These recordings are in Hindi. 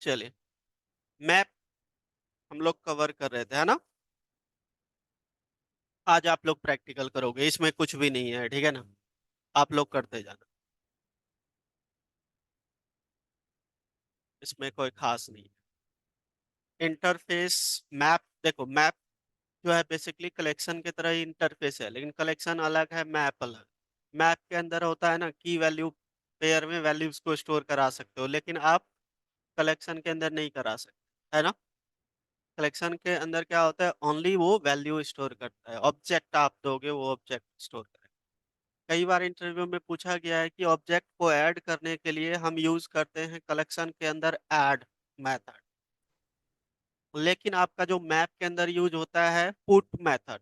चलिए, मैप हम लोग कवर कर रहे थे, है ना। आज आप लोग प्रैक्टिकल करोगे, इसमें कुछ भी नहीं है, ठीक है ना। आप लोग करते जाना, इसमें कोई खास नहीं है। इंटरफेस मैप, देखो मैप जो है बेसिकली कलेक्शन की तरह ही इंटरफेस है, लेकिन कलेक्शन अलग है, मैप अलग। मैप के अंदर होता है ना की वैल्यू पेयर में वैल्यूज को स्टोर करा सकते हो, लेकिन आप कलेक्शन के अंदर नहीं करा सकते, है ना। कलेक्शन के अंदर क्या होता है, ओनली वो वैल्यू स्टोर करता है, ऑब्जेक्ट आप दोगे वो ऑब्जेक्ट स्टोर करेगा। कई बार इंटरव्यू में पूछा गया है कि ऑब्जेक्ट को ऐड करने के लिए हम यूज करते हैं कलेक्शन के अंदर ऐड मेथड, लेकिन आपका जो मैप के अंदर यूज होता है पुट मेथड।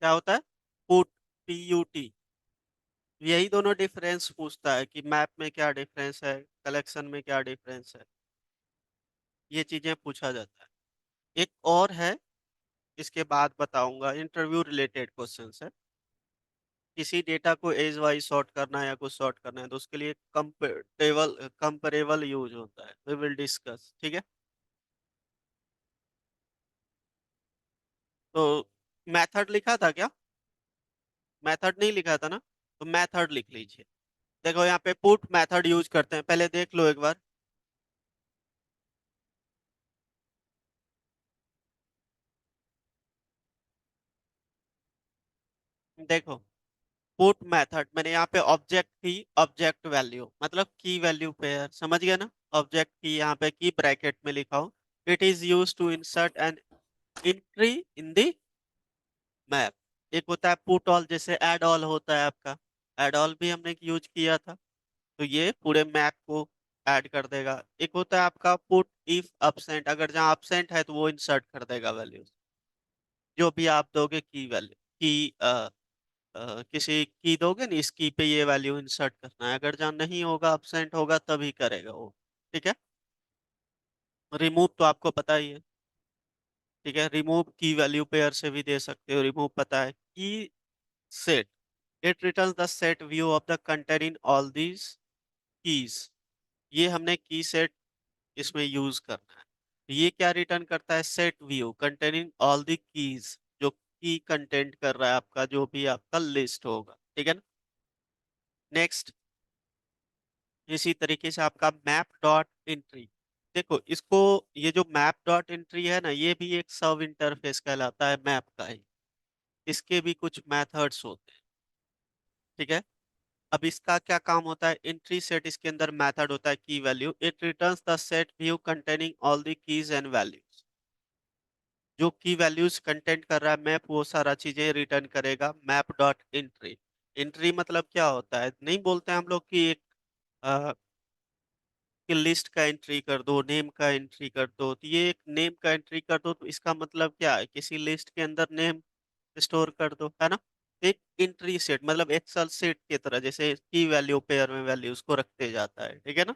क्या होता है? Put, PUT। यही दोनों डिफरेंस पूछता है कि मैप में क्या डिफरेंस है, कलेक्शन में क्या डिफरेंस है, ये चीजें पूछा जाता है। एक और है, इसके बाद बताऊंगा, इंटरव्यू रिलेटेड क्वेश्चंस है। किसी डेटा को एज वाइज सॉर्ट करना है या कुछ सॉर्ट करना है तो उसके लिए कंपेरेबल यूज होता है, वी विल डिस्कस, ठीक है। तो मेथड लिखा था क्या? मेथड नहीं लिखा था ना, तो मेथड लिख लीजिए। देखो यहाँ पे पुट मेथड यूज करते हैं, पहले देख लो एक बार। देखो पुट मेथड मैंने यहाँ पे ऑब्जेक्ट की, ऑब्जेक्ट वैल्यू मतलब की वैल्यू पेयर, समझ गया ना। ऑब्जेक्ट की यहाँ पे की ब्रैकेट में लिखा हो, it is use to insert an entry in the map. एक होता है पुट ऑल, जैसे एड ऑल होता है आपका, एड ऑल भी हमने यूज किया था, तो ये पूरे मैप को ऐड कर देगा। एक होता है आपका पुट इफ absent, अगर जहाँ absent है तो वो इंसर्ट कर देगा वैल्यूज, जो भी आप दोगे की वैल्यू की किसी की दोगे ना, इस की पे ये वैल्यू इंसर्ट करना है, अगर जहाँ नहीं होगा absent होगा तभी करेगा वो, ठीक है। रिमूव तो आपको पता ही है, ठीक है, रिमूव की वैल्यू पेयर से भी दे सकते हो, रिमूव पता है। की set, it returns the set view of the content in all these keys. ये हमने की सेट इसमें यूज करना है। ये क्या रिटर्न करता है? Set view containing all the keys, जो की कंटेंट कर रहा है आपका, जो भी आपका लिस्ट होगा, ठीक है ना। नेक्स्ट, इसी तरीके से आपका मैप डॉट एंट्री। देखो इसको, ये जो मैप डॉट एंट्री है ना, ये भी एक सब इंटरफेस कहलाता है मैप का ही। इसके भी कुछ मेथड्स होते हैं, ठीक है। अब इसका क्या काम होता है? एंट्री सेट, इसके अंदर मेथड होता है की value, it returns the set view containing all the keys and values. जो की वैल्यूज कंटेंट कर रहा है मैप, वो सारा चीजें रिटर्न करेगा मैप डॉट एंट्री। एंट्री मतलब क्या होता है, नहीं बोलते हैं हम लोग कि एक कि लिस्ट का एंट्री कर दो, नेम का एंट्री कर दो, तो ये एक नेम का एंट्री कर दो, तो इसका मतलब क्या है, किसी लिस्ट के अंदर नेम स्टोर कर दो, है ना। एक एंट्री सेट मतलब एक्सेल सेट की तरह, जैसे की वैल्यू पेयर में वैल्यूज को रखते जाता है, ठीक है ना।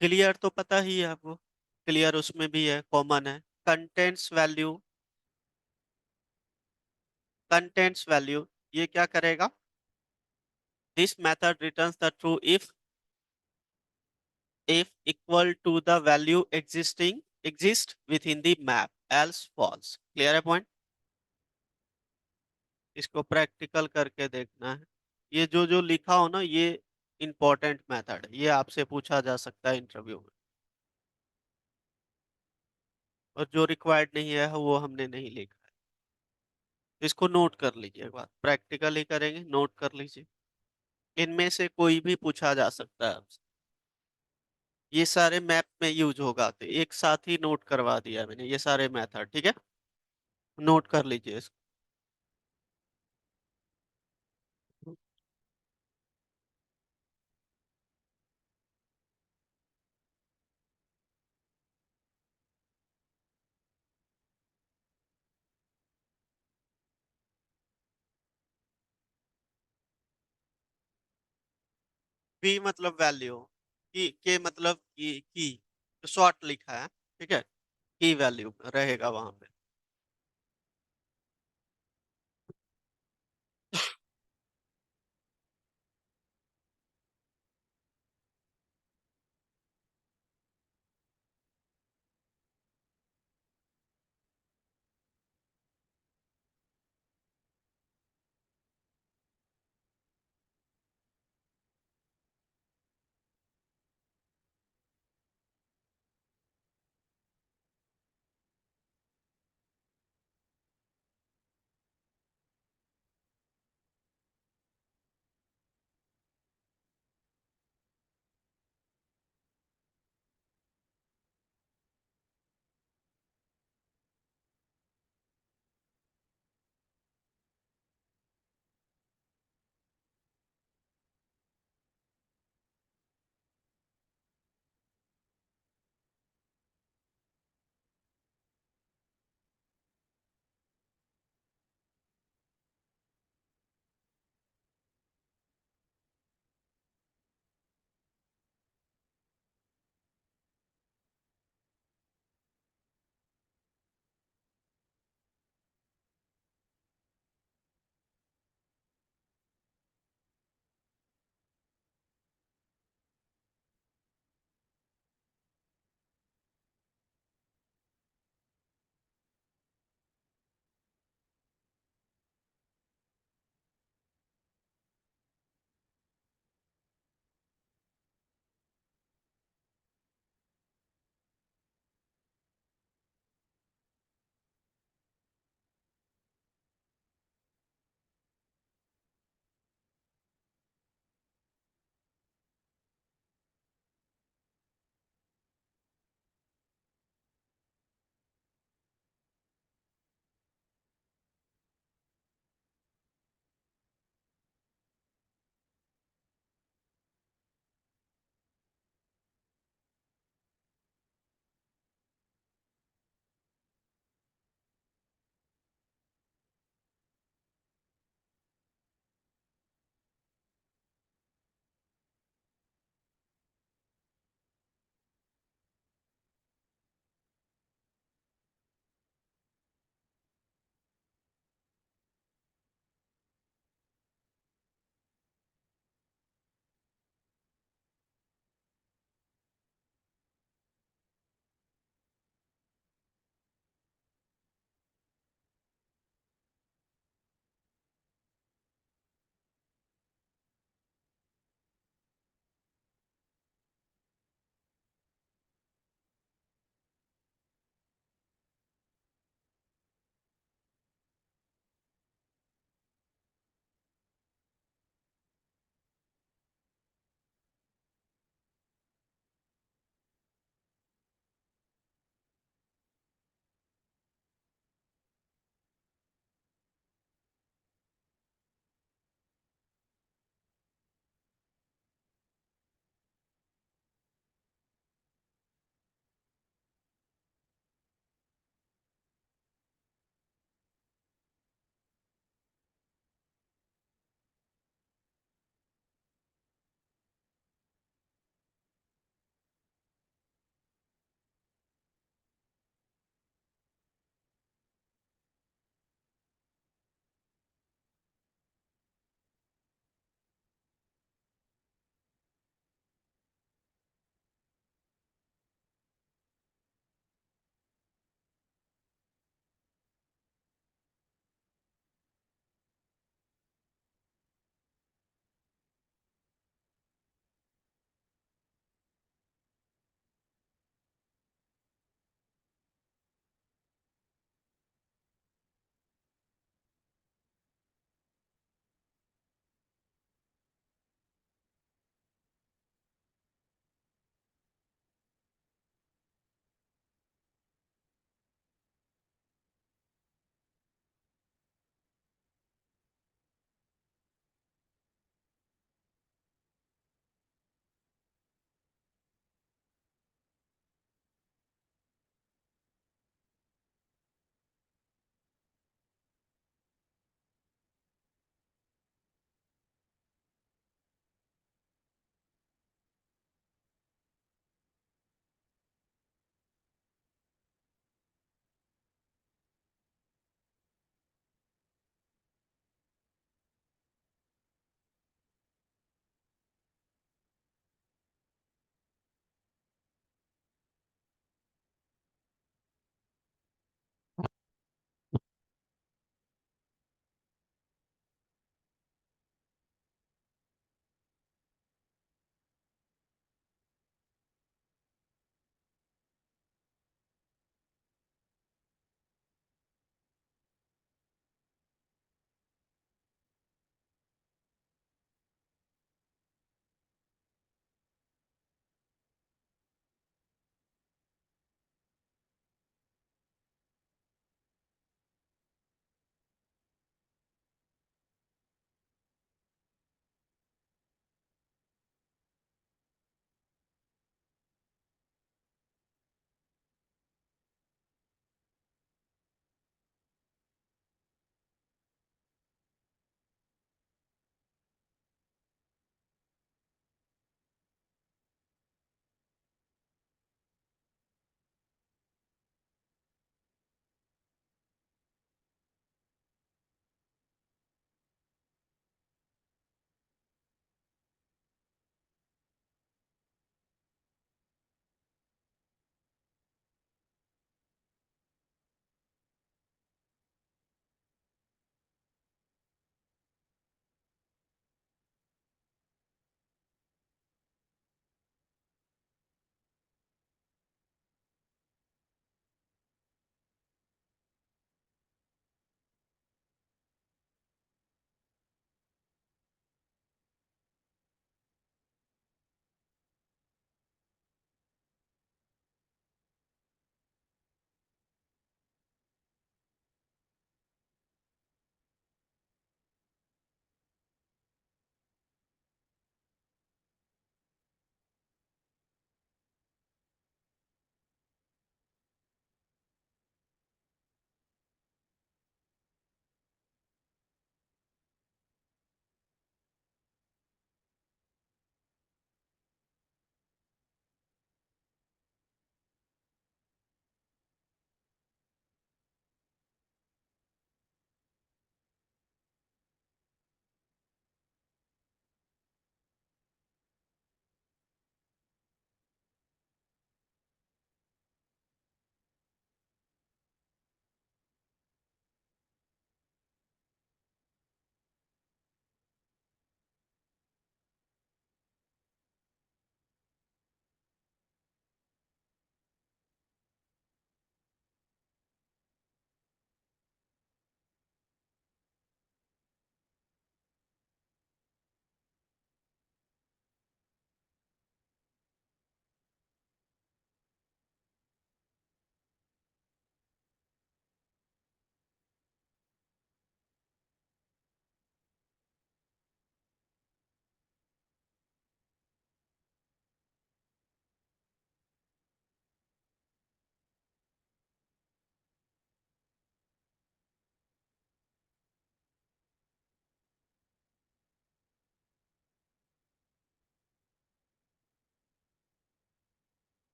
क्लियर तो पता ही है आपको, क्लियर उसमें भी है, कॉमन है। कंटेंट्स वैल्यू, कंटेंट्स वैल्यू ये क्या करेगा? This method returns the true if equal to the value exist within the map, else false। Clear है पॉइंट? इसको प्रैक्टिकल करके देखना है। ये जो जो लिखा हो ना, ये इंपॉर्टेंट मेथड है, ये आपसे पूछा जा सकता है इंटरव्यू में। और जो रिक्वायर्ड नहीं है वो हमने नहीं लिखा है। इसको नोट कर लीजिए, एक बार प्रैक्टिकल ही करेंगे, नोट कर लीजिए। इनमें से कोई भी पूछा जा सकता है आपसे, ये सारे मैप में यूज होगा, तो एक साथ ही नोट करवा दिया मैंने ये सारे मेथड, ठीक है। नोट कर लीजिए इसको। पी मतलब वैल्यू, की के मतलब की तो शॉर्ट लिखा है, ठीक है। की वैल्यू रहेगा वहां पे।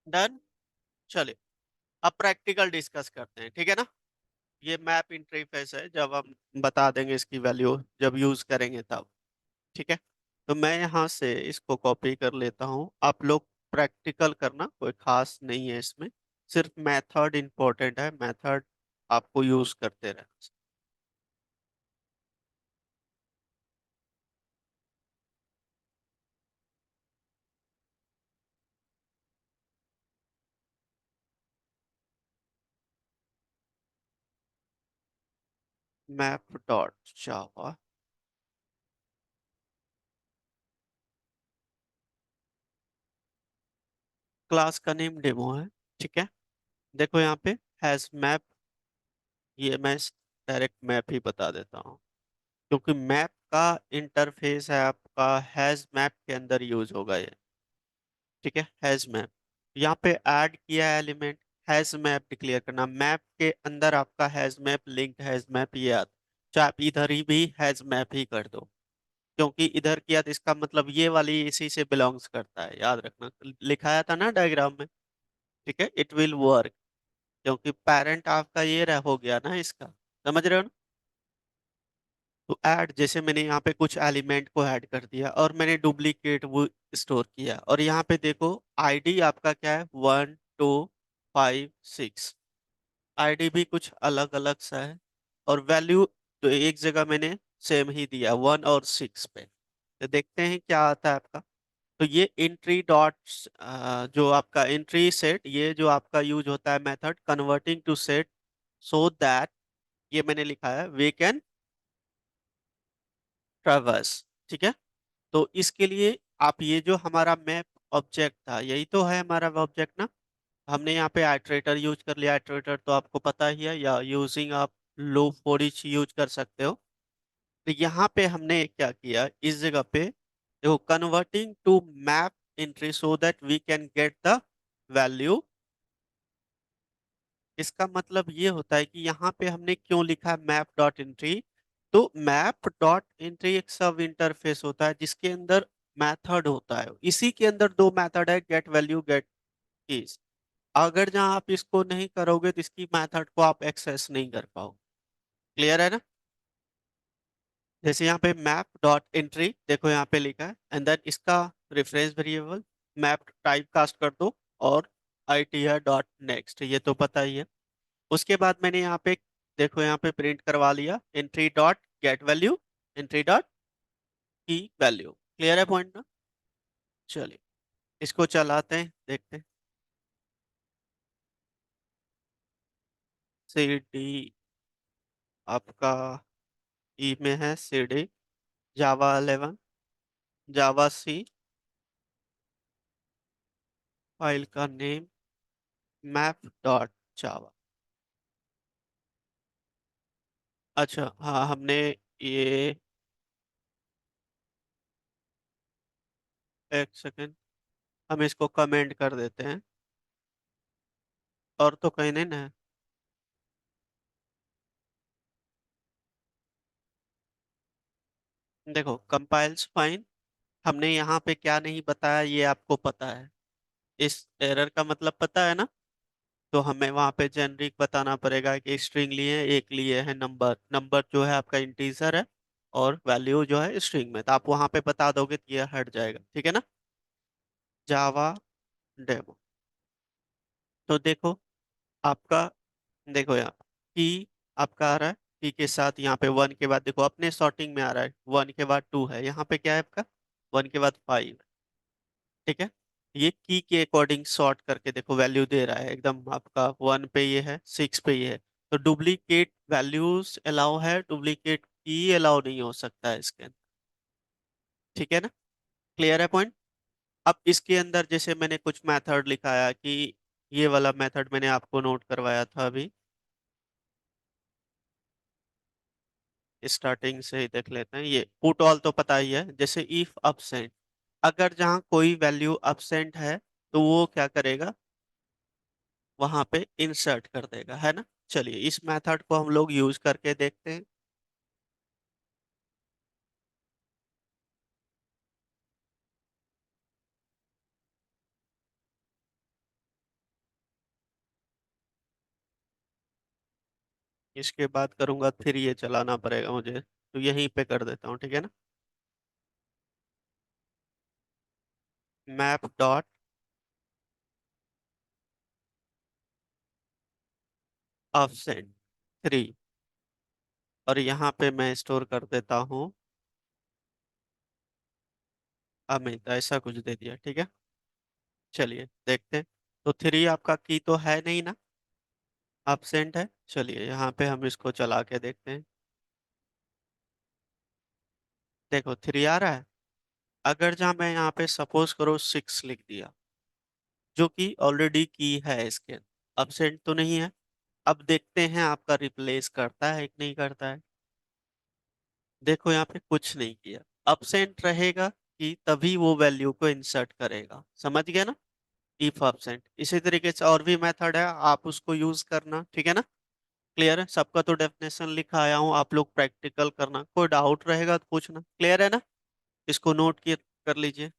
डन। चलिए, अब प्रैक्टिकल डिस्कस करते हैं, ठीक है ना। ये मैप इंटरफेस है, जब हम बता देंगे इसकी वैल्यू जब यूज करेंगे तब। ठीक है, तो मैं यहाँ से इसको कॉपी कर लेता हूँ। आप लोग प्रैक्टिकल करना, कोई खास नहीं है इसमें, सिर्फ मेथड इंपॉर्टेंट है, मेथड आपको यूज करते रहना। मैप डॉट जावा, क्लास का नेम डेमो है। ठीक है, देखो यहाँ पे हैज मैप, ये मैं डायरेक्ट मैप ही बता देता हूँ, क्योंकि मैप का इंटरफेस है आपका, हैज मैप के अंदर यूज होगा ये। ठीक है, हैज मैप, यहाँ पे ऐड किया एलिमेंट, हैज मैप डिक्लेयर करना, मैप के अंदर आपका has map link, has map ये आता, चाहे आप इधर ही भी हैज मैप ही कर दो, क्योंकि इधर किया तो इसका मतलब ये वाली इसी से बिलोंग्स करता है, याद रखना, लिखाया था ना डायग्राम में। ठीक है, इट विल वर्क, क्योंकि पेरेंट आपका ये रह हो गया ना इसका, समझ रहे हो ना। तो ऐड, जैसे मैंने यहाँ पे कुछ एलिमेंट को ऐड कर दिया और मैंने डुप्लीकेट वो स्टोर किया, और यहाँ पे देखो आईडी आपका क्या है, 1256, आईडी भी कुछ अलग अलग सा है, और वैल्यू तो एक जगह मैंने सेम ही दिया 1 और 6 पे। तो देखते हैं क्या आता है आपका। तो ये एंट्री डॉट्स, जो आपका एंट्री सेट, ये जो आपका यूज होता है method converting to set, so that, ये मैंने लिखा है वी कैन ट्रेवर्स। ठीक है, तो इसके लिए आप ये जो हमारा मैप ऑब्जेक्ट था, यही तो है हमारा ऑब्जेक्ट ना। हमने यहाँ पे आइट्रेटर यूज कर लिया, आइट्रेटर तो आपको पता ही है, या यूजिंग आप लूप फॉर ईच यूज कर सकते हो। तो यहाँ पे हमने क्या किया इस जगह पे, देखो converting to map entry so that we can get the value. इसका मतलब ये होता है कि यहाँ पे हमने क्यों लिखा है मैप डॉट एंट्री। तो मैप डॉट एंट्री एक सब इंटरफेस होता है जिसके अंदर मेथड होता है, इसी के अंदर दो मेथड है, गेट वैल्यू, गेट कीज। अगर जहाँ आप इसको नहीं करोगे तो इसकी मेथड को आप एक्सेस नहीं कर पाओगे। क्लियर है ना। जैसे यहाँ पे मैप डॉट एंट्री, देखो यहाँ पे लिखा है, एंड देन इसका reference variable map type cast कर दो, और आईटीआर डॉट नेक्स्ट, ये तो पता ही है। उसके बाद मैंने यहाँ पे, देखो यहाँ पे प्रिंट करवा लिया entry dot get value, entry dot की वैल्यू। क्लियर है पॉइंट ना। चलिए, इसको चलाते हैं, देखते हैं। सी डी आपका ई में है, सी डी, जावा 11, जावा सी, फाइल का नेम मैप डॉट जावा। अच्छा हाँ, हमने ये, एक सेकेंड, हम इसको कमेंट कर देते हैं, और तो कहीं नहीं ना है। देखो कंपाइल्स फाइन, हमने यहाँ पे क्या नहीं बताया ये आपको पता है, इस एरर का मतलब पता है ना। तो हमें वहाँ पे जेनरिक बताना पड़ेगा कि स्ट्रिंग लिए, एक लिए है नंबर, नंबर जो है आपका इंटीजर है, और वैल्यू जो है स्ट्रिंग में, तो आप वहाँ पे बता दोगे तो ये हट जाएगा, ठीक है ना। जावा डेमो, तो देखो आपका, देखो यहाँ की आपका आ रहा है, की के साथ यहाँ पे 1 के बाद देखो अपने सॉर्टिंग में आ रहा है, 1 के बाद 2 है, यहाँ पे क्या है आपका 1 के बाद 5। ठीक है, ये की के अकॉर्डिंग सॉर्ट करके देखो वैल्यू दे रहा है, एकदम आपका 1 पे ये है, 6 पे ये है। तो डुप्लीकेट वैल्यूज अलाउ है, डुप्लीकेट की अलाउ नहीं हो सकता है इसके अंदर। ठीक है ना, क्लियर है पॉइंट। अब इसके अंदर जैसे मैंने कुछ मेथड लिखाया कि, ये वाला मेथड मैंने आपको नोट करवाया था अभी, स्टार्टिंग से ही देख लेते हैं। ये पुट ऑल तो पता ही है, जैसे इफ absent, अगर जहाँ कोई वैल्यू absent है तो वो क्या करेगा, वहां पे इंसर्ट कर देगा, है ना। चलिए इस मेथड को हम लोग यूज करके देखते हैं। इसके बाद करूंगा फिर ये चलाना पड़ेगा मुझे, तो यहीं पे कर देता हूँ, ठीक है ना। मैप डॉट ऑफसेट 3, और यहाँ पे मैं स्टोर कर देता हूँ अमित, ऐसा कुछ दे दिया, ठीक है। चलिए देखते हैं। तो 3 आपका की तो है नहीं ना, एब्सेंट है। चलिए यहाँ पे हम इसको चला के देखते हैं। देखो 3 आ रहा है। अगर जहाँ मैं यहाँ पे सपोज करो 6 लिख दिया, जो कि ऑलरेडी की है इसके, एब्सेंट तो नहीं है। अब देखते हैं आपका रिप्लेस करता है कि नहीं करता है। देखो यहाँ पे कुछ नहीं किया। एब्सेंट रहेगा कि तभी वो वैल्यू को इंसर्ट करेगा, समझ गया ना। इफ एब्सेंट, इसी तरीके से और भी मेथड है, आप उसको यूज करना, ठीक है ना। क्लियर है सबका, तो डेफिनेशन लिखा आया हूँ, आप लोग प्रैक्टिकल करना, कोई डाउट रहेगा तो पूछना। क्लियर है ना, इसको नोट किए कर लीजिए।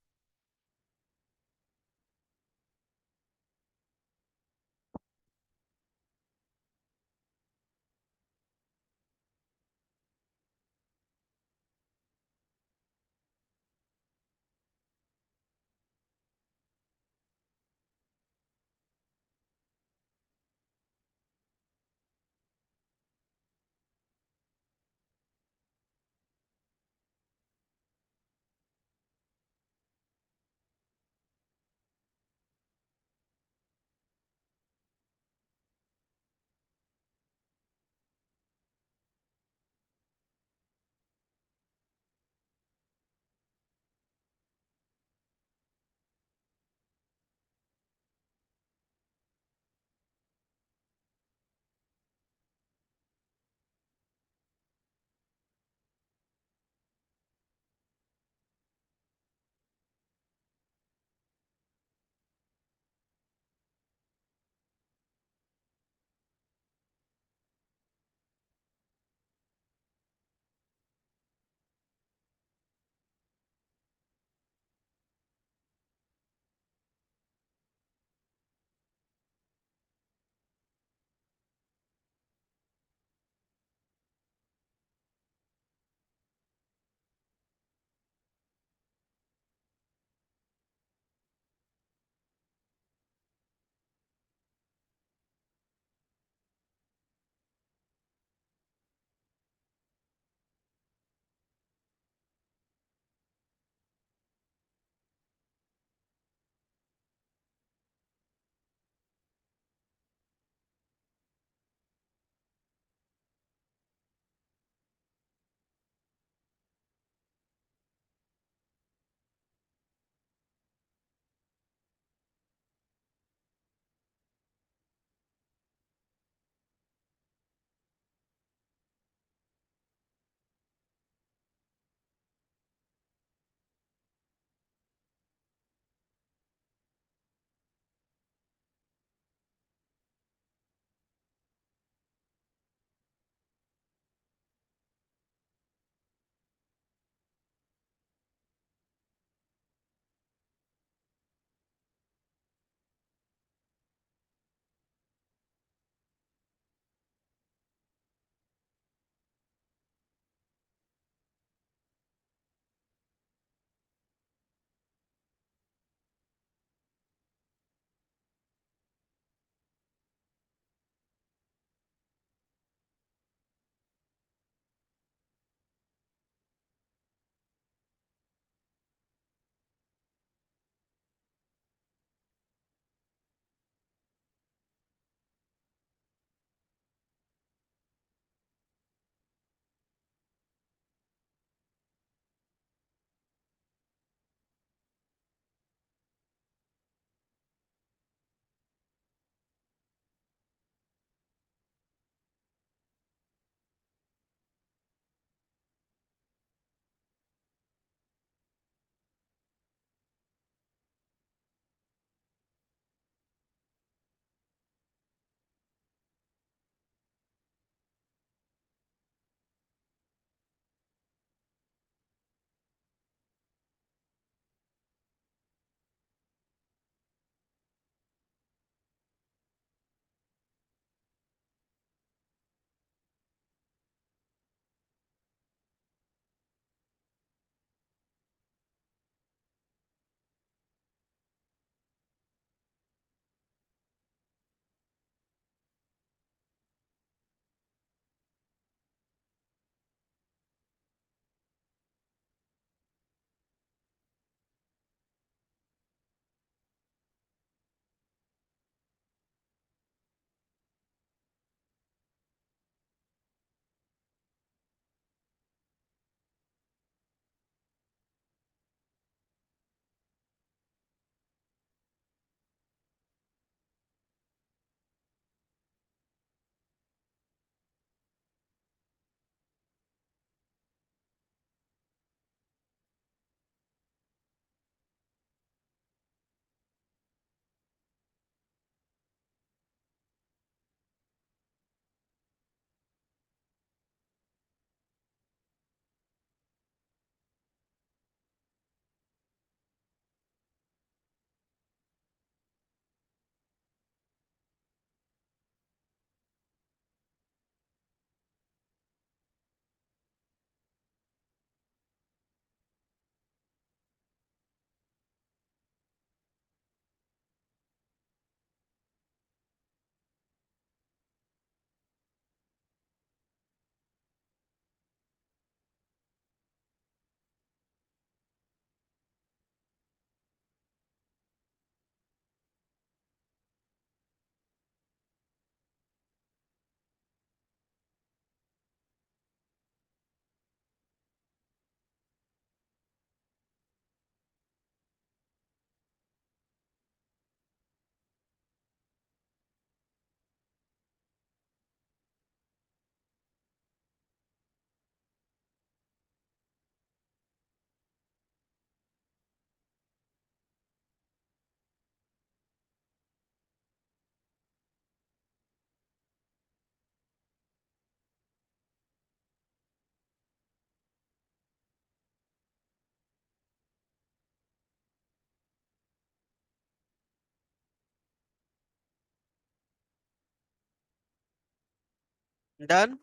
डन।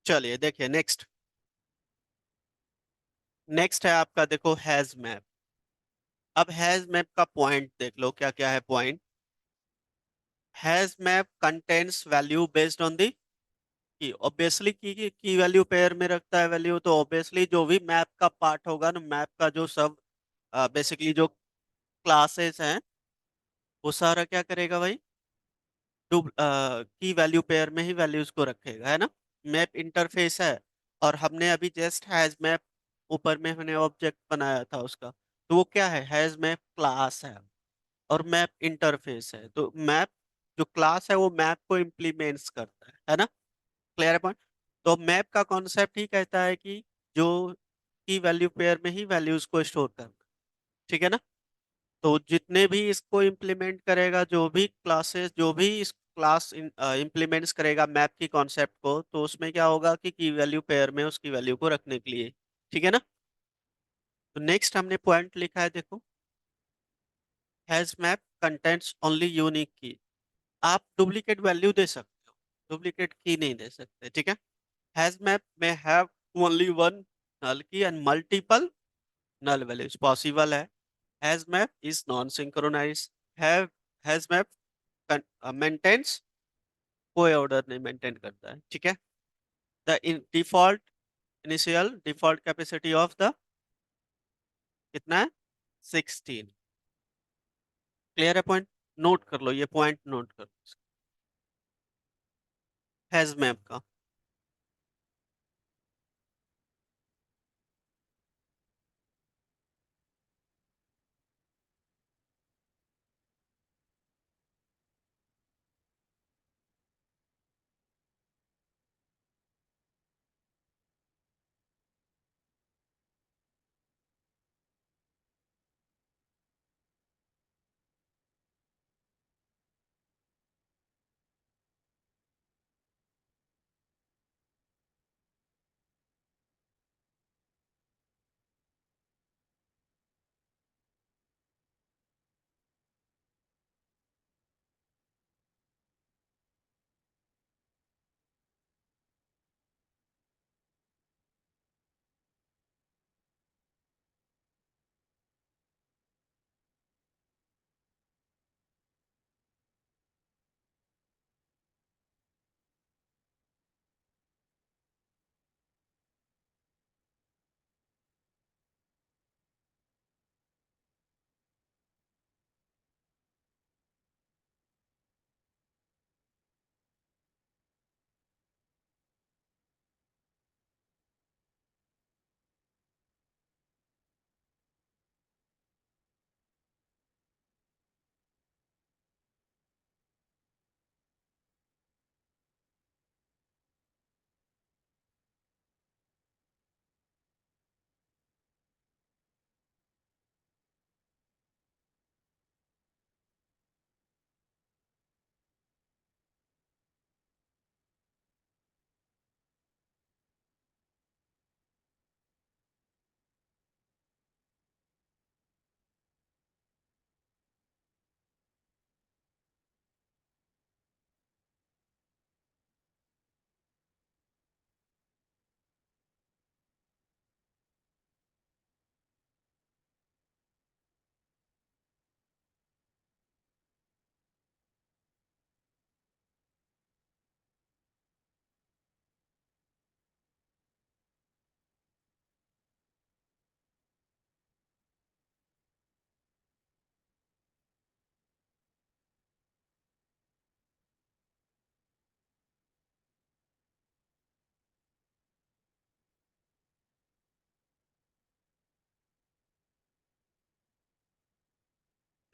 चलिए देखिए नेक्स्ट। नेक्स्ट है आपका, देखो हैज मैप। अब हैज मैप का पॉइंट देख लो क्या क्या है point. Has map contains value based on the की। ऑब्वियसली की वैल्यू पेयर में रखता है वैल्यू, तो ऑब्वियसली जो भी मैप का पार्ट होगा ना, मैप का जो सब बेसिकली जो क्लासेस हैं, वो सारा क्या करेगा भाई, की वैल्यू पेयर में ही वैल्यूज को रखेगा, है ना। मैप इंटरफेस है, और हमने अभी जस्ट हैज मैप ऊपर में हमने ऑब्जेक्ट बनाया था उसका, तो वो क्या है, हैज मैप क्लास है, और मैप इंटरफेस है। तो मैप जो क्लास है वो मैप को इम्प्लीमेंट्स करता है ना। क्लियर है पॉइंट। तो मैप का कॉन्सेप्ट ही कहता है कि जो की वैल्यू पेयर में ही वैल्यूज को स्टोर करना, ठीक है ना। तो जितने भी इसको इम्प्लीमेंट करेगा, जो भी क्लासेस, जो भी इस क्लास इम्प्लीमेंट्स करेगा मैप की कॉन्सेप्ट को, तो उसमें क्या होगा कि की वैल्यू पेयर में उसकी वैल्यू को रखने के लिए, ठीक है ना। तो नेक्स्ट हमने पॉइंट लिखा है, देखो has map contents only unique की। आप डुप्लीकेट वैल्यू दे सकते हो, डुप्लीकेट की नहीं दे सकते, ठीक है। हैज मैप में have only one null key and multiple null values possible है। Hash map is non synchronize. Have hash map maintains, कोई ऑर्डर नहीं मेंटेन करता है, ठीक है। The default initial default capacity of the कितना है, 16। क्लियर है पॉइंट। नोट कर लो, ये पॉइंट नोट कर लो हैज मैप का।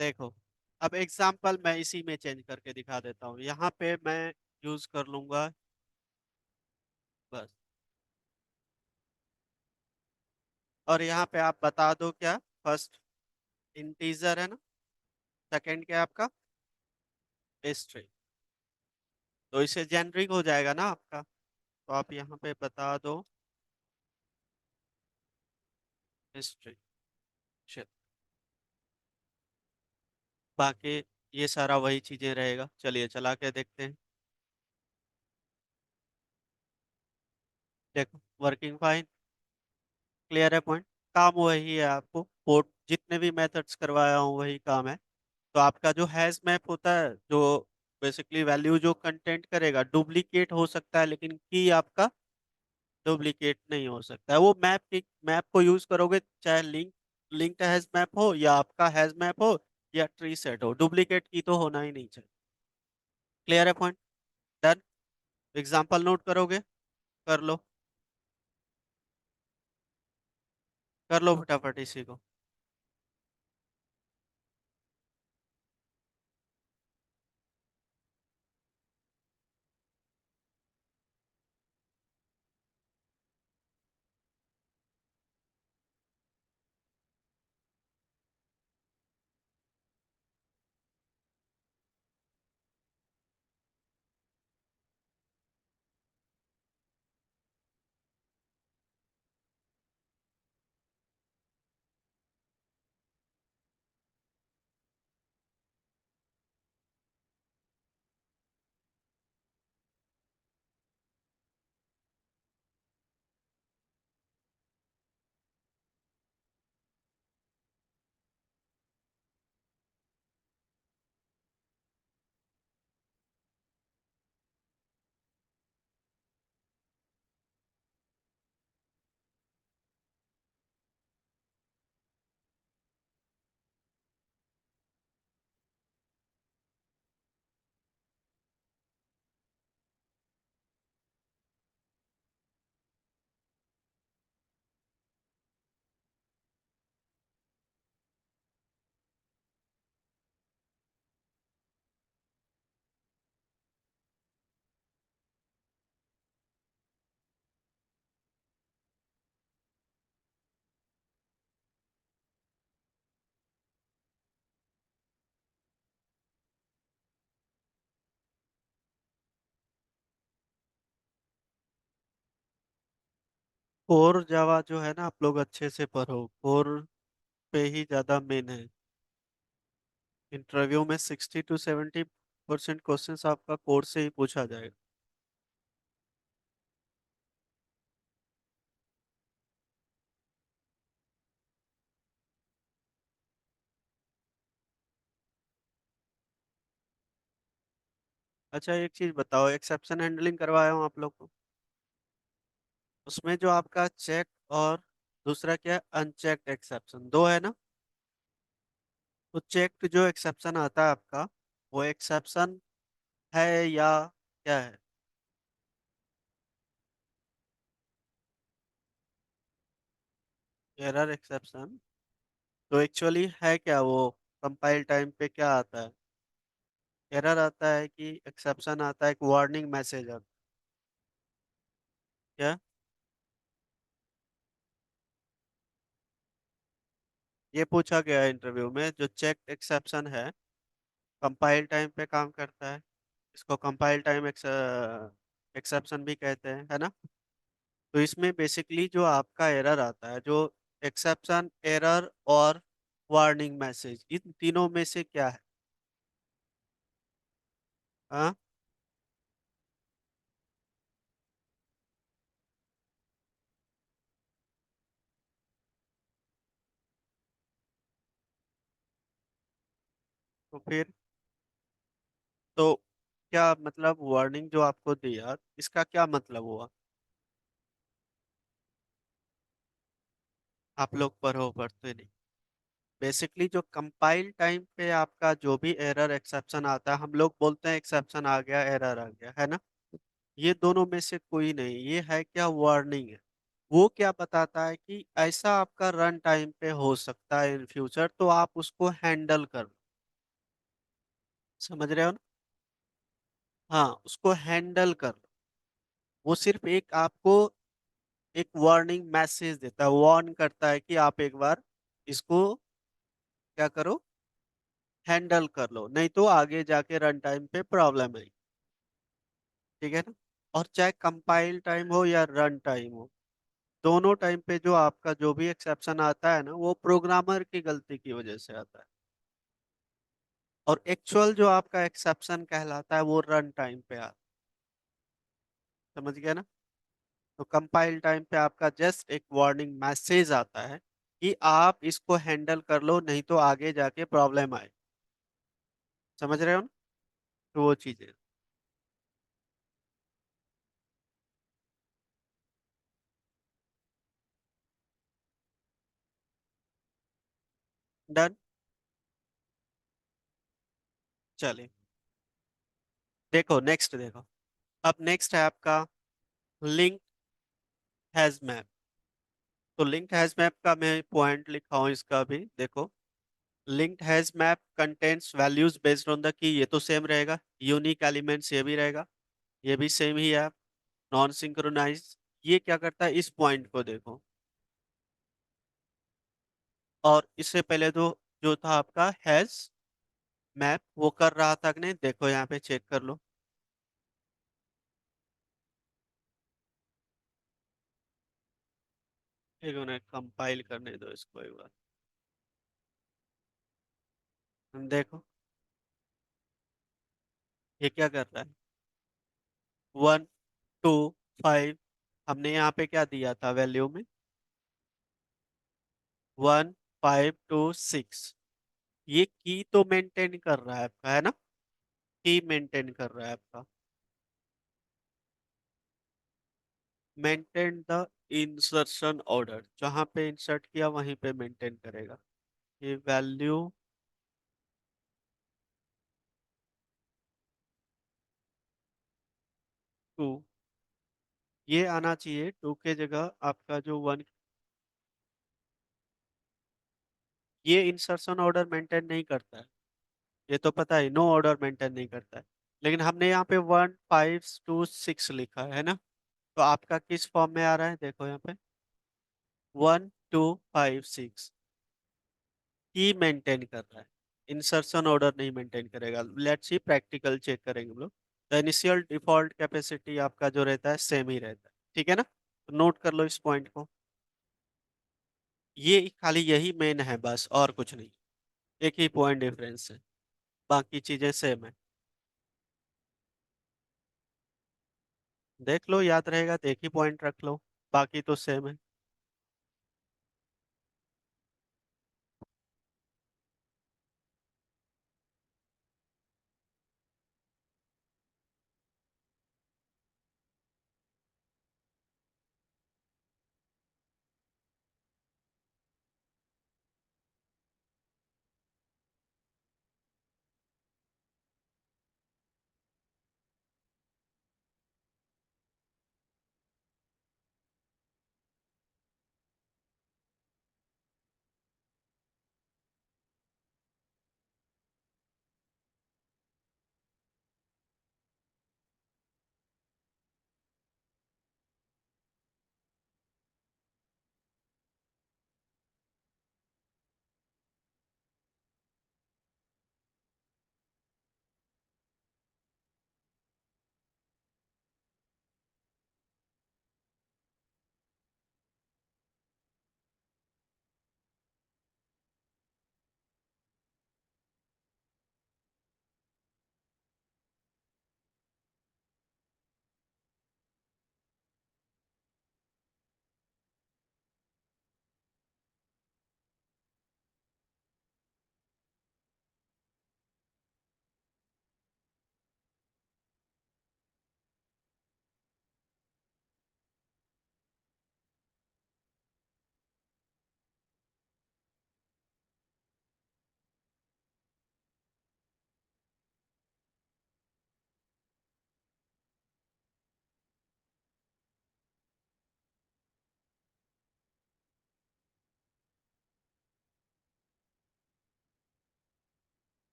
देखो अब एग्जाम्पल मैं इसी में चेंज करके दिखा देता हूँ, यहाँ पे मैं यूज कर लूंगा बस। और यहाँ पे आप बता दो क्या, फर्स्ट इंटीजर है ना, सेकंड क्या है आपका, स्ट्रिंग। तो इसे जेनरिक हो जाएगा ना आपका, तो आप यहाँ पे बता दो स्ट्रिंग। बाकी ये सारा वही चीजें रहेगा, चलिए चला के देखते हैं। देखो वर्किंग फाइन, क्लियर है पॉइंट। काम वही है, आपको पोर्ट जितने भी मेथड्स करवाया हूँ वही काम है। तो आपका जो हैश मैप होता है, जो बेसिकली वैल्यू जो कंटेंट करेगा, डुप्लीकेट हो सकता है लेकिन की आपका डुप्लीकेट नहीं हो सकता है। वो मैप की मैप को यूज करोगे, चाहे लिंक्ड हैश मैप हो या आपका हैश मैप हो या ट्री सेट हो, डुप्लीकेट की तो होना ही नहीं चाहिए। क्लियर है पॉइंट। डन। एग्जाम्पल नोट करोगे? कर लो, कर लो फटाफट इसी को। कोर जावा जो है ना, आप लोग अच्छे से पढ़ो, कोर पे ही ज्यादा मेन है। इंटरव्यू में 60 to 70% क्वेश्चंस आपका कोर से ही पूछा जाएगा। अच्छा एक चीज बताओ, एक्सेप्शन हैंडलिंग करवाया हूँ आप लोग को, उसमें जो आपका चेक और दूसरा क्या है, अनचेक्ड एक्सेप्शन, दो है ना? तो चेक्ड जो एक्सेप्शन आता है आपका, वो एक्सेप्शन है या क्या है? एरर एक्सेप्शन तो एक्चुअली है क्या वो? कंपाइल टाइम पे क्या आता है? एरर आता है कि एक्सेप्शन आता है, एक वार्निंग मैसेज आता है क्या? ये पूछा गया है इंटरव्यू में, जो चेक एक्सेप्शन है कंपाइल टाइम पे काम करता है, इसको कंपाइल टाइम एक्सेप्शन भी कहते हैं, है ना? तो इसमें बेसिकली जो आपका एरर आता है, जो एक्सेप्शन, एरर और वार्निंग मैसेज, इन तीनों में से क्या है? हाँ, तो फिर तो क्या मतलब, वार्निंग जो आपको दिया इसका क्या मतलब हुआ? आप लोग पढ़ो, पढ़ते नहीं। बेसिकली जो कंपाइल टाइम पे आपका जो भी एरर एक्सेप्शन आता है, हम लोग बोलते हैं एक्सेप्शन आ गया, एरर आ गया, है ना? ये दोनों में से कोई नहीं, ये है क्या, वार्निंग है। वो क्या बताता है कि ऐसा आपका रन टाइम पे हो सकता है इन फ्यूचर, तो आप उसको हैंडल कर लो। समझ रहे हो ना? हाँ, उसको हैंडल कर लो। वो सिर्फ एक आपको एक वार्निंग मैसेज देता है, वार्न करता है कि आप एक बार इसको क्या करो, हैंडल कर लो, नहीं तो आगे जाके रन टाइम पे प्रॉब्लम है। ठीक है ना? और चाहे कंपाइल टाइम हो या रन टाइम हो, दोनों टाइम पे जो आपका जो भी एक्सेप्शन आता है ना, वो प्रोग्रामर की गलती की वजह से आता है। और एक्चुअल जो आपका एक्सेप्शन कहलाता है, वो रन टाइम पे आता है। समझ गया ना? तो कंपाइल टाइम पे आपका जस्ट एक वार्निंग मैसेज आता है कि आप इसको हैंडल कर लो, नहीं तो आगे जाके प्रॉब्लम आए। समझ रहे हो ना? तो वो चीजें। डन। चलिए, देखो नेक्स्ट देखो। अब नेक्स्ट है आपका लिंक हैज मैप। तो लिंक हैज मैप का मैं पॉइंट लिखा हूँ इसका भी देखो। Linked has map contents values based on the key, ये तो सेम रहेगा। यूनिक एलिमेंट्स ये भी रहेगा, ये भी सेम ही है। नॉन सिंक्रोनाइज, ये क्या करता है, इस पॉइंट को देखो। और इससे पहले तो जो था आपका हैज मैप, वो कर रहा था कि नहीं, देखो यहाँ पे चेक कर लो। एक मिनट, कंपाइल करने दो इसको एक बार। देखो ये क्या कर रहा है, 1 2 5। हमने यहाँ पे क्या दिया था वैल्यू में, 1 5 2 6। ये की तो मेंटेन कर रहा है आपका, है ना? की मेंटेन कर रहा है आपका। मेंटेन द इंसर्शन ऑर्डर, जहां पे इंसर्ट किया वहीं पे मेंटेन करेगा। ये वैल्यू 2, ये आना चाहिए 2 के जगह आपका जो 1। ये इंसर्शन ऑर्डर मेंटेन नहीं करता है, ये तो पता है, नो ऑर्डर मेंटेन नहीं करता है। लेकिन हमने यहाँ पे 1 5 2 6 लिखा है ना? तो आपका किस फॉर्म में आ रहा है, देखो यहाँ पे 1 2 5 6। की मेंटेन कर रहा है, इंसर्शन ऑर्डर नहीं मेंटेन करेगा। लेट्स सी प्रैक्टिकल चेक करेंगे हम लोग। तो इनिशियल डिफॉल्ट कैपेसिटी आपका जो रहता है सेम ही रहता है, ठीक है ना? तो नोट कर लो इस पॉइंट को। ये खाली यही मेन है बस, और कुछ नहीं। एक ही पॉइंट डिफरेंस है, बाकी चीजें सेम है। देख लो, याद रहेगा तो एक ही पॉइंट रख लो, बाकी तो सेम है।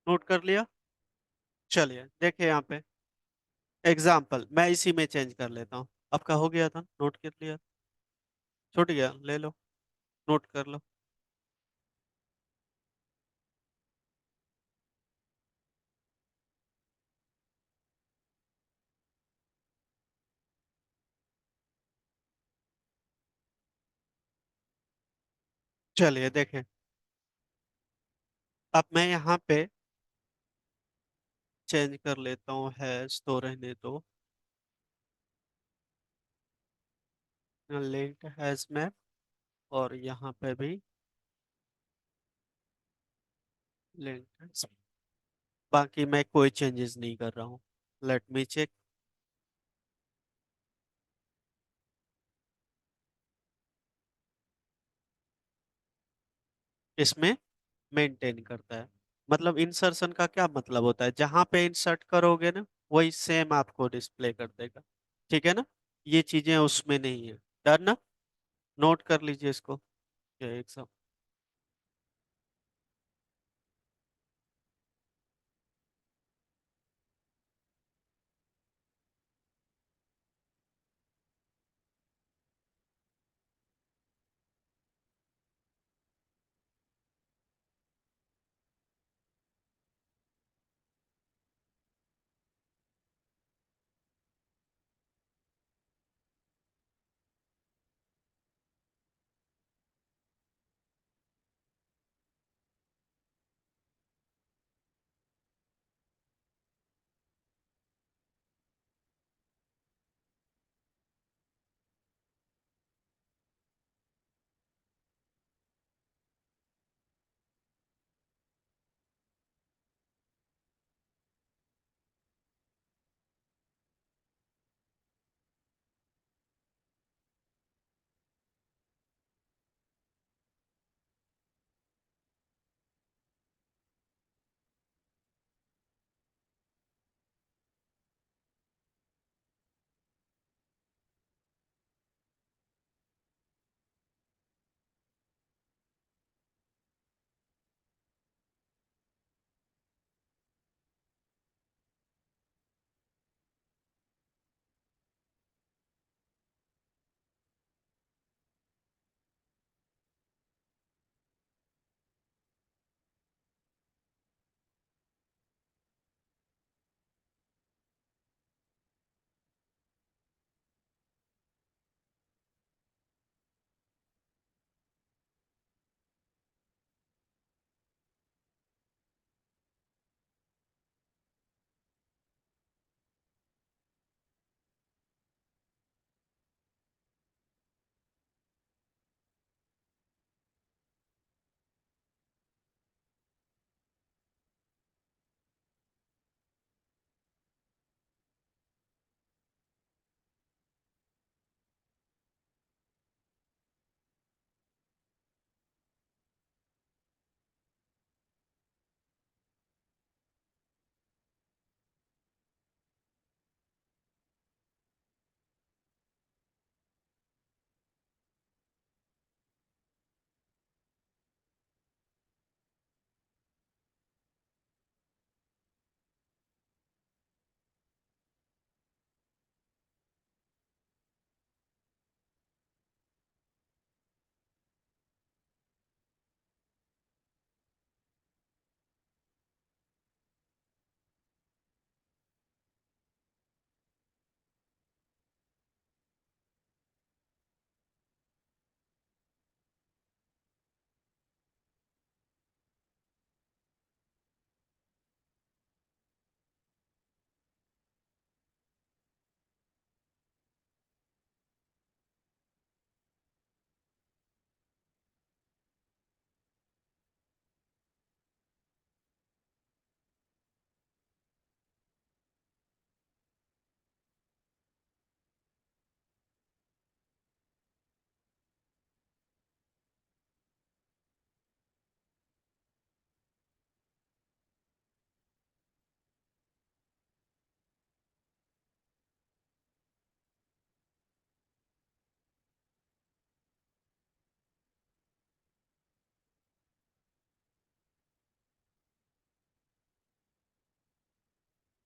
नोट कर लिया। चलिए देखिए यहाँ पे एग्जाम्पल मैं इसी में चेंज कर लेता हूँ। आपका हो गया था, नोट कर लिया, छूट गया, ले लो, नोट कर लो। चलिए देखें, अब मैं यहाँ पे चेंज कर लेता हूँ, हैश तो रहने दो, लिंक्ड हैश मैप, और यहाँ पे भी लिंक्ड हैश। बाकी मैं कोई चेंजेस नहीं कर रहा हूँ। Let me check. इसमें मेंटेन करता है। मतलब इंसर्शन का क्या मतलब होता है, जहां पे इंसर्ट करोगे ना वही सेम आपको डिस्प्ले कर देगा। ठीक है ना, ये चीजें उसमें नहीं है। डन ना, नोट कर लीजिए इसको। ये एक सब।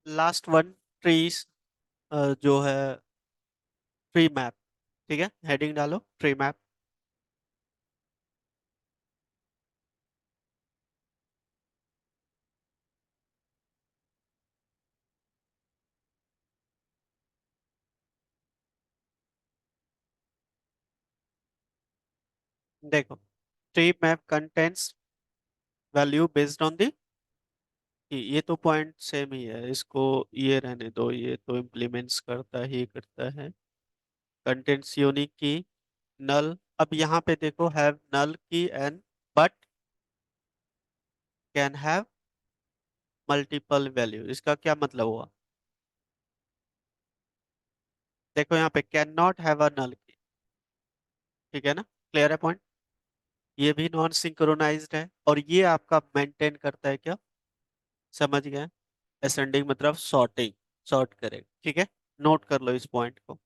लास्ट वन, ट्रीज, जो है ट्री मैप। ठीक है, हेडिंग डालो ट्री मैप। देखो, tree map contents value based on the, ये तो पॉइंट सेम ही है, इसको ये रहने दो, ये तो इम्प्लीमेंट्स करता ही करता है। कंटेंट्स यूनिक की, नल। अब यहाँ पे देखो, have null key and but can have multiple value, इसका क्या मतलब हुआ? देखो यहाँ पे कैन नॉट हैव अ नल की, ठीक है ना, क्लियर है पॉइंट? ये भी नॉन सिंक्रोनाइज्ड है, और ये आपका मेंटेन करता है क्या? समझ गए? असेंडिंग मतलब सॉर्टिंग, सॉर्ट करेगा, ठीक है। नोट कर लो इस पॉइंट को।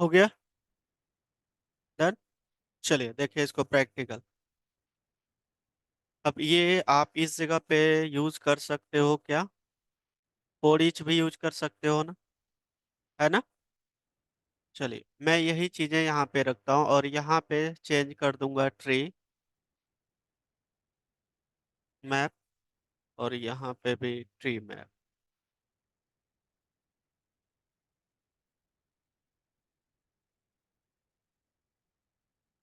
हो गया, डन। चलिए देखिए इसको प्रैक्टिकल। अब ये आप इस जगह पे यूज कर सकते हो क्या? फॉर ईच भी यूज कर सकते हो ना, है ना? चलिए मैं यही चीजें यहाँ पे रखता हूँ, और यहाँ पे चेंज कर दूंगा ट्री मैप, और यहाँ पे भी ट्री मैप।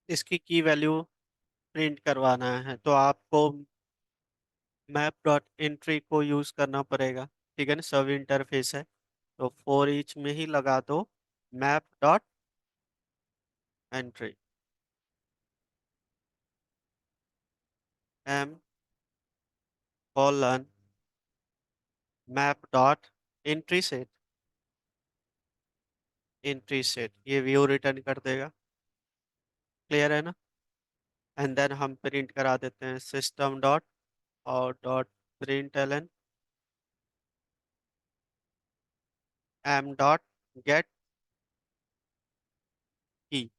इसकी की वैल्यू प्रिंट करवाना है तो आपको मैप डॉट एंट्री को यूज करना पड़ेगा, ठीक है ना, सब इंटरफेस है। तो फॉर ईच में ही लगा दो map dot entry, M colon map dot entry set, entry set ये व्यू रिटर्न कर देगा, क्लियर है ना? एंड देन हम प्रिंट करा देते हैं system dot out dot println M dot get key.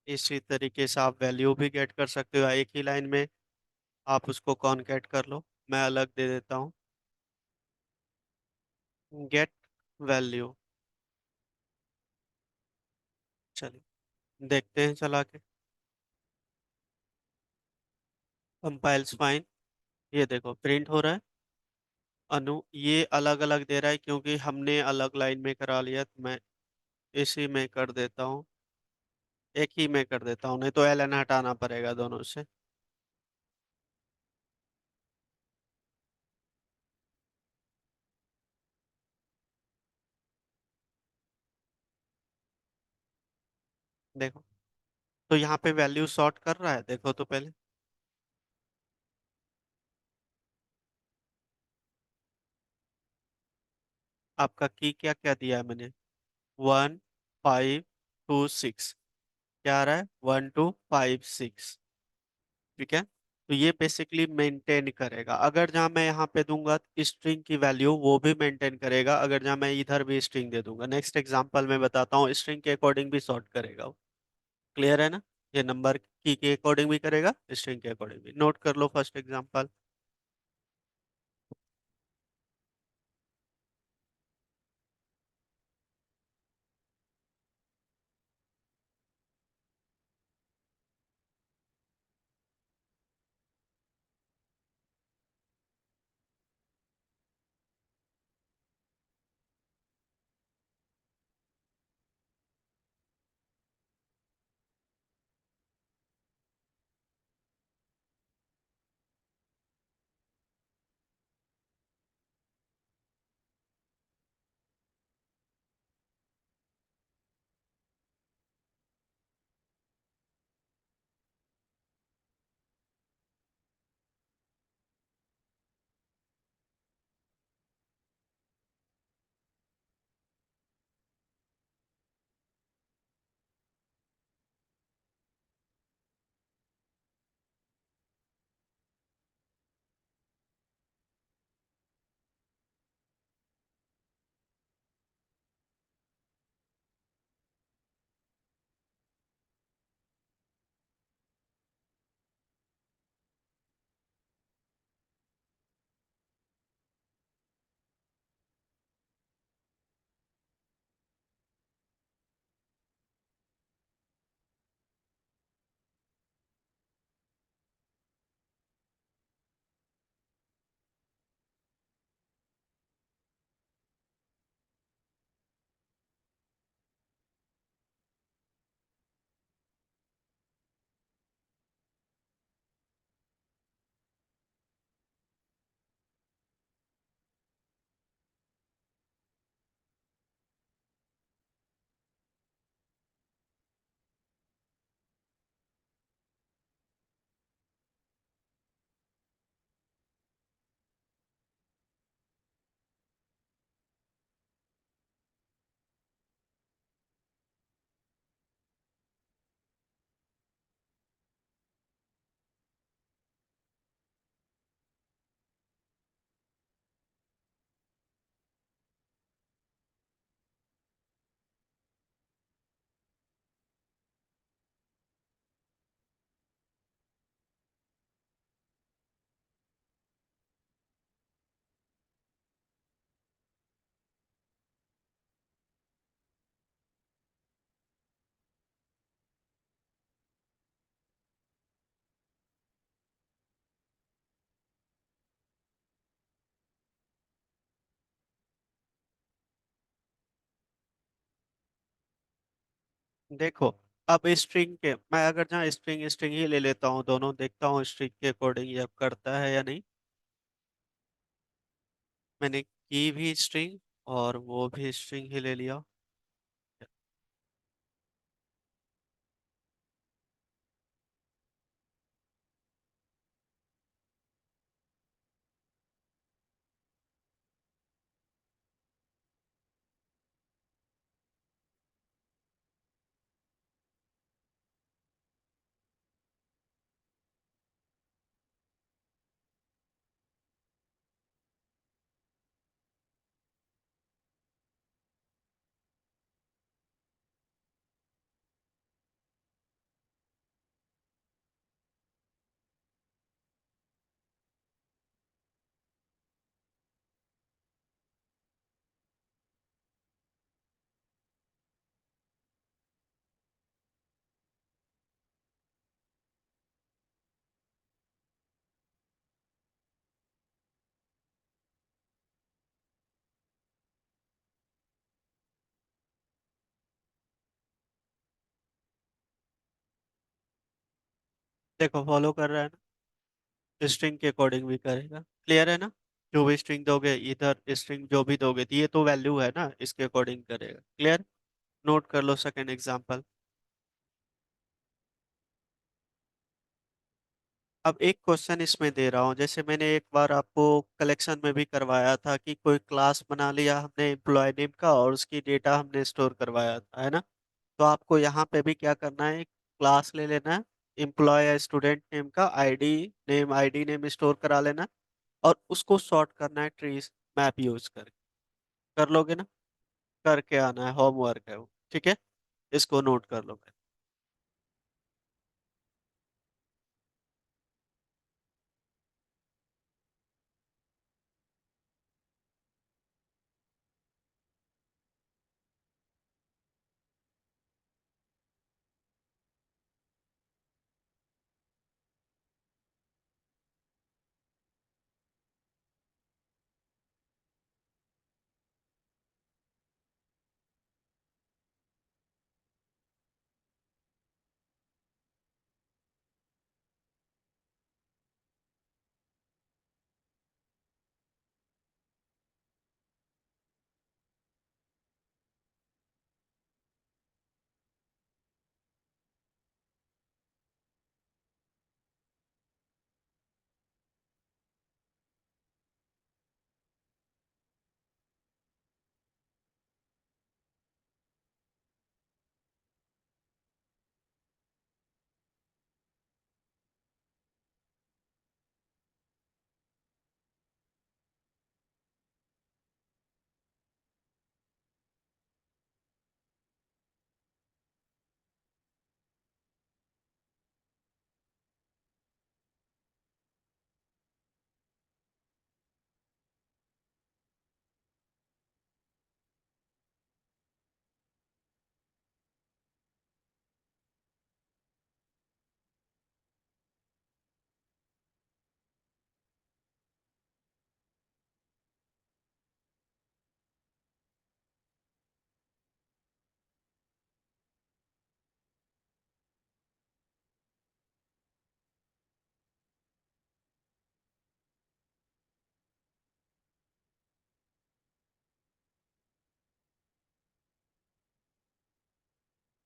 इसी तरीके से आप वैल्यू भी गेट कर सकते हो एक ही लाइन में, आप उसको कॉनकैट कर लो। मैं अलग दे देता हूँ, गेट वैल्यू। चलिए देखते हैं चला के। कंपाइल्स फाइन, ये देखो प्रिंट हो रहा है। अनु ये अलग अलग दे रहा है क्योंकि हमने अलग लाइन में करा लिया, तो मैं इसी में कर देता हूँ, एक ही में कर देता हूँ, नहीं तो एल एन हटाना पड़ेगा दोनों से। देखो, तो यहाँ पे वैल्यू सॉर्ट कर रहा है, देखो तो पहले। आपका की क्या क्या दिया है मैंने, 1 5 2 6, क्या आ रहा है, 1 2 5 6। ठीक है, तो ये बेसिकली मेंटेन करेगा। अगर जहाँ मैं यहाँ पे दूंगा स्ट्रिंग की वैल्यू, वो भी मेंटेन करेगा। अगर जहाँ मैं इधर भी स्ट्रिंग दे दूंगा, नेक्स्ट एग्जांपल में बताता हूँ, स्ट्रिंग के अकॉर्डिंग भी सॉर्ट करेगा वो। क्लियर है ना? ये नंबर की के अकॉर्डिंग भी करेगा, स्ट्रिंग के अकॉर्डिंग भी। नोट कर लो फर्स्ट एग्जांपल। देखो, अब स्ट्रिंग के, मैं अगर जहाँ स्ट्रिंग स्ट्रिंग ही ले लेता हूँ दोनों, देखता हूँ स्ट्रिंग के अकॉर्डिंग ये अब करता है या नहीं। मैंने की भी स्ट्रिंग और वो भी स्ट्रिंग ही ले लिया। देखो, फॉलो कर रहा है ना, स्ट्रिंग के अकॉर्डिंग भी करेगा। क्लियर है ना? जो भी स्ट्रिंग दोगे, इधर स्ट्रिंग जो भी दोगे, तो ये तो वैल्यू है ना, इसके अकॉर्डिंग करेगा। क्लियर? नोट कर लो सेकेंड एग्जाम्पल। अब एक क्वेश्चन इसमें दे रहा हूँ, जैसे मैंने एक बार आपको कलेक्शन में भी करवाया था कि कोई क्लास बना लिया हमने एम्प्लॉय नेम का और उसकी डेटा हमने स्टोर करवाया था, है ना। तो आपको यहाँ पे भी क्या करना है, क्लास ले लेना है, एम्प्लॉय या स्टूडेंट नेम का आईडी नेम स्टोर करा लेना, और उसको सॉर्ट करना है ट्रीज मैप यूज करके। कर लोगे ना, करके आना है, होमवर्क है वो, ठीक है। इसको नोट कर लो।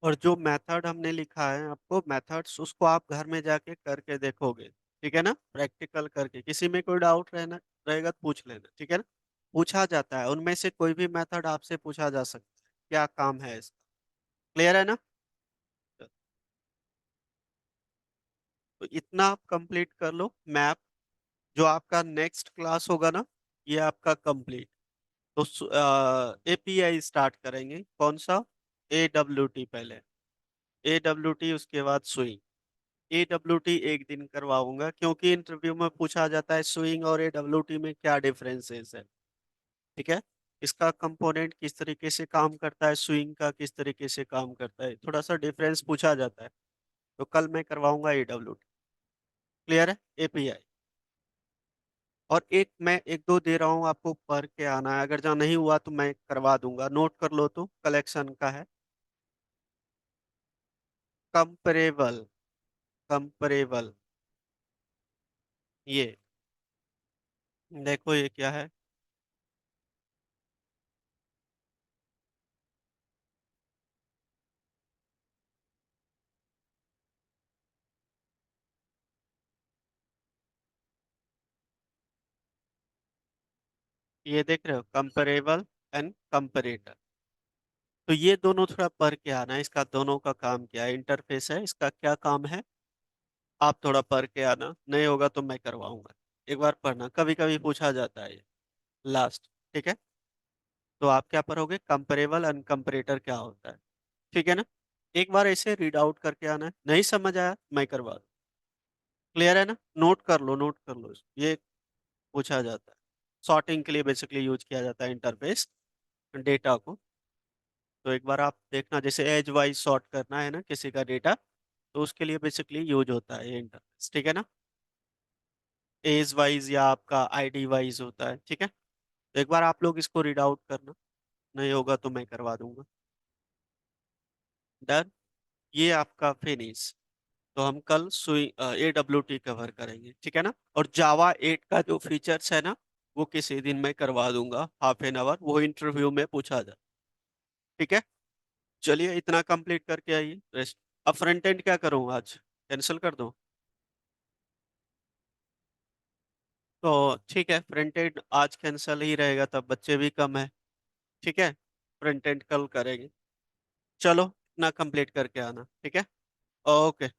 और जो मेथड हमने लिखा है आपको मेथड्स, उसको आप घर में जाके करके देखोगे, ठीक है ना, प्रैक्टिकल करके। किसी में कोई डाउट रहना रहेगा तो पूछ लेना, ठीक है ना। पूछा जाता है, उनमें से कोई भी मेथड आपसे पूछा जा सकता है, क्या काम है इसका। क्लियर है ना। तो इतना आप कंप्लीट कर लो मैप। जो आपका नेक्स्ट क्लास होगा ना, ये आपका कंप्लीट। तो एपीआई स्टार्ट करेंगे, कौन सा, AWT पहले, AWT उसके बाद स्विंग। AWT एक दिन करवाऊंगा, क्योंकि इंटरव्यू में पूछा जाता है स्विंग और AWT में क्या डिफरेंसेस है, ठीक है। इसका कंपोनेंट किस तरीके से काम करता है, स्विंग का किस तरीके से काम करता है, थोड़ा सा डिफरेंस पूछा जाता है। तो कल मैं करवाऊंगा AWT। क्लियर है, एपीआई। और एक मैं एक दो दे रहा हूँ आपको, पढ़ के आना है, अगर जहाँ नहीं हुआ तो मैं करवा दूंगा, नोट कर लो। तो कलेक्शन का है, कंपरेबल, कंपरेबल, ये देखो ये क्या है। ये देख रहे हो, कंपरेबल एंड कंपरेटर। तो ये दोनों थोड़ा पढ़ के आना है, इसका दोनों का काम क्या है, इंटरफेस है, इसका क्या काम है। आप थोड़ा पढ़ के आना, नहीं होगा तो मैं करवाऊंगा। एक बार पढ़ना, कभी कभी पूछा जाता है ये लास्ट, ठीक है। तो आप क्या पढ़ोगे, कंपेरेबल एंड कंपरेटर क्या होता है, ठीक है ना। एक बार ऐसे रीड आउट करके आना है, नहीं समझ आया मैं करवा दूं। क्लियर है ना, नोट कर लो, नोट कर लो, ये पूछा जाता है। सॉर्टिंग के लिए बेसिकली यूज किया जाता है इंटरफेस, डेटा को। तो एक बार आप देखना, जैसे एज वाइज सॉर्ट करना है ना किसी का डेटा, तो उसके लिए बेसिकली यूज होता है ये इंटरफेस, ठीक है ना। एज वाइज या आपका आईडी वाइज होता है, ठीक है। तो एक बार आप लोग इसको रीड आउट करना, नहीं होगा तो मैं करवा दूंगा। डन। ये आपका फिनिश। तो हम कल सुई AWT कवर करेंगे, ठीक है ना। और जावा 8 का जो फीचर्स है ना, वो किसी दिन मैं करवा दूंगा, ½ एन आवर, वो इंटरव्यू में पूछा जाए, ठीक है। चलिए इतना कंप्लीट करके आइए, रेस्ट। अब फ्रंट एंड क्या करूँ आज, कैंसिल कर दूं। तो ठीक है, फ्रंट एंड आज कैंसिल ही रहेगा, तब बच्चे भी कम है। ठीक है, फ्रंट एंड कल करेंगे। चलो, इतना कंप्लीट करके आना, ठीक है। ओके।